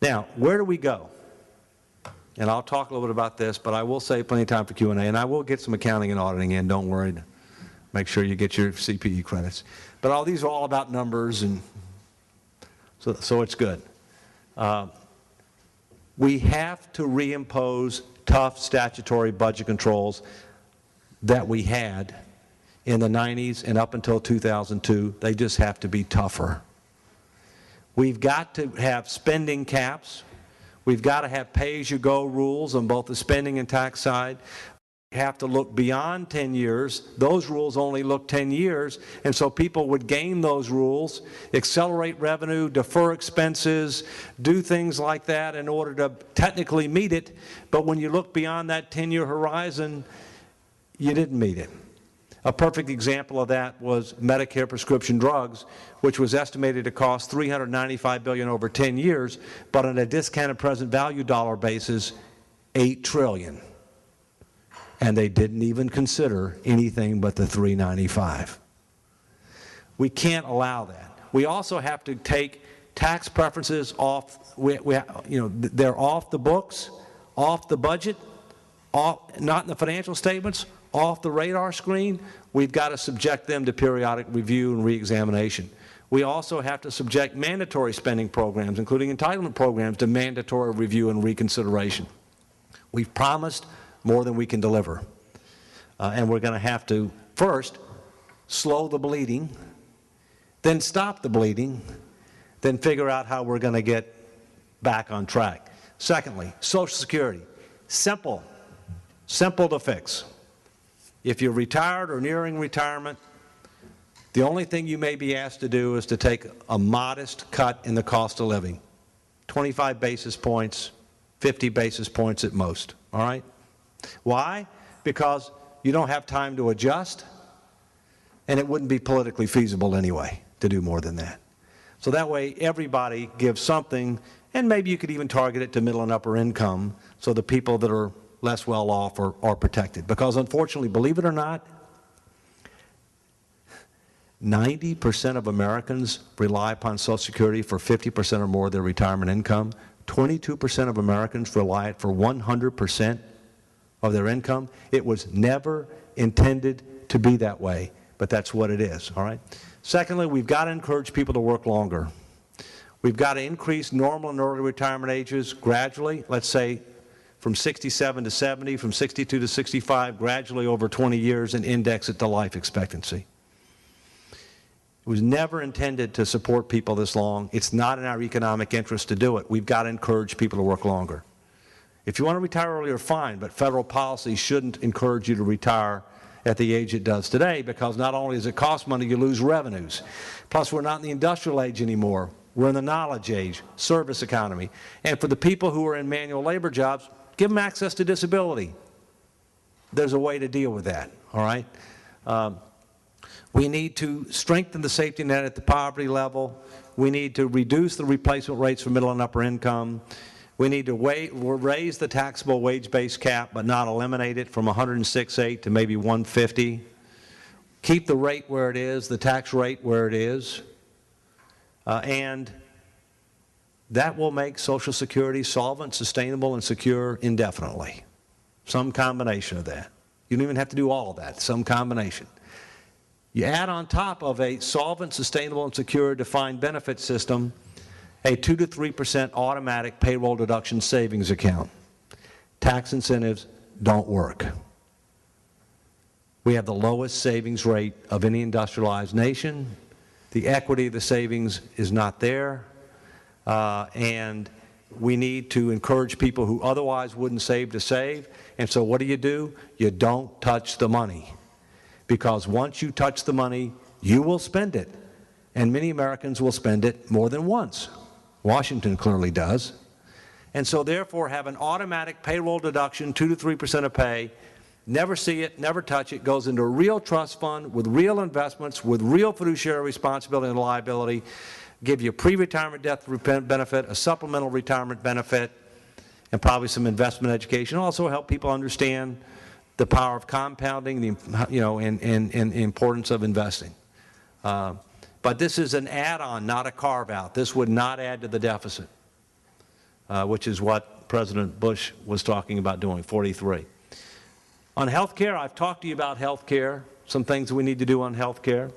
Now, where do we go? And I'll talk a little bit about this, but I will save plenty of time for Q&A, and I will get some accounting and auditing in, don't worry. Make sure you get your CPE credits. But all these are all about numbers, and so it's good. We have to reimpose tough statutory budget controls that we had in the 90s and up until 2002. They just have to be tougher. We've got to have spending caps. We've got to have pay-as-you-go rules on both the spending and tax side. We have to look beyond 10 years. Those rules only look 10 years, and so people would game those rules, accelerate revenue, defer expenses, do things like that in order to technically meet it. But when you look beyond that 10-year horizon, you didn't meet it. A perfect example of that was Medicare prescription drugs, which was estimated to cost $395 billion over 10 years, but on a discounted present value dollar basis, $8 trillion. And they didn't even consider anything but the $395. We can't allow that. We also have to take tax preferences off. They're off the books, off the budget, not in the financial statements, off the radar screen. We've got to subject them to periodic review and reexamination. We also have to subject mandatory spending programs, including entitlement programs, to mandatory review and reconsideration. We've promised more than we can deliver. And we're going to have to, first, slow the bleeding, then stop the bleeding, then figure out how we're going to get back on track. Secondly, Social Security. Simple to fix. If you're retired or nearing retirement, the only thing you may be asked to do is to take a modest cut in the cost of living, 25 basis points, 50 basis points at most, all right? Why? Because you don't have time to adjust, and it wouldn't be politically feasible anyway to do more than that. So that way everybody gives something, and maybe you could even target it to middle and upper income so the people that are less well off are protected. Because unfortunately, believe it or not, 90% of Americans rely upon Social Security for 50% or more of their retirement income. 22% of Americans rely for 100% of their income. It was never intended to be that way, but that's what it is, all right? Secondly, we've got to encourage people to work longer. We've got to increase normal and early retirement ages gradually, let's say from 67 to 70, from 62 to 65, gradually over 20 years, and index it to life expectancy. It was never intended to support people this long. It's not in our economic interest to do it. We've got to encourage people to work longer. If you want to retire earlier, fine, but federal policy shouldn't encourage you to retire at the age it does today, because not only does it cost money, you lose revenues. Plus, we're not in the industrial age anymore. We're in the knowledge age, service economy. And for the people who are in manual labor jobs, give them access to disability. There's a way to deal with that, all right? We need to strengthen the safety net at the poverty level. We need to reduce the replacement rates for middle and upper income. We need to raise the taxable wage-based cap, but not eliminate it from 106.8 to maybe 150. Keep the rate where it is, the tax rate where it is, and that will make Social Security solvent, sustainable, and secure indefinitely. Some combination of that. You don't even have to do all of that, some combination. You add on top of a solvent, sustainable, and secure defined benefit system a 2 to 3% automatic payroll deduction savings account. Tax incentives don't work. We have the lowest savings rate of any industrialized nation. The equity of the savings is not there, and we need to encourage people who otherwise wouldn't save to save. And so what do? You don't touch the money. Because once you touch the money, you will spend it. And many Americans will spend it more than once. Washington clearly does. And so therefore have an automatic payroll deduction, 2 to 3% of pay, never see it, never touch it, goes into a real trust fund with real investments, with real fiduciary responsibility and liability, give you a pre-retirement death benefit, a supplemental retirement benefit, and probably some investment education. Also help people understand the power of compounding, and the importance of investing. But this is an add-on, not a carve-out. This would not add to the deficit. which is what President Bush was talking about doing, 43. On health care, I've talked to you about health care, some things we need to do on health care.